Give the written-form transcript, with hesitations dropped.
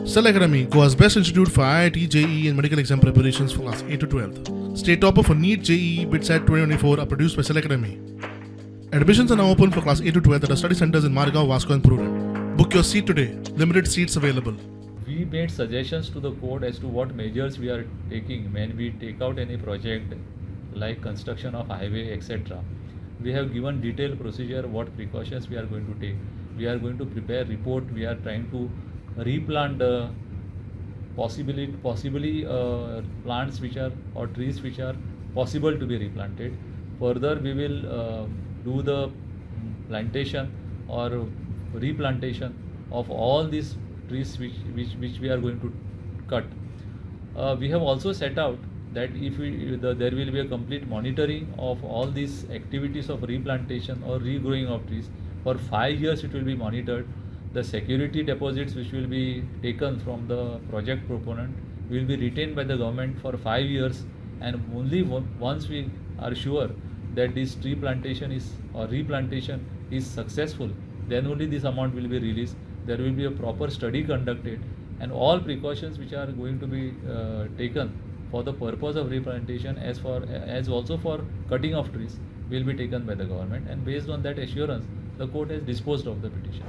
Cell Academy, Goa's best institute for IIT, JEE and medical exam preparations for class 8 to 12th. State topper for NEET, JEE, BITSAT 2024 are produced by Cell Academy. Admissions are now open for class 8 to 12th at our study centers in Margao, Vasco and Prudent. Book your seat today. Limited seats available. We made suggestions to the court as to what measures we are taking when we take out any project like construction of highway, etc. We have given detailed procedure what precautions we are going to take. We are going to prepare report. We are trying to replant possibly plants which are or trees which are possible to be replanted. Further, we will do the plantation or replantation of all these trees which we are going to cut. We have also set out that if there will be a complete monitoring of all these activities of replantation or regrowing of trees. For 5 years it will be monitored. The security deposits which will be taken from the project proponent will be retained by the government for 5 years, and only once we are sure that this tree plantation is or replantation is successful, then only this amount will be released. There will be a proper study conducted, and all precautions which are going to be taken for the purpose of replantation as also for cutting of trees will be taken by the government, and based on that assurance the court has disposed of the petition.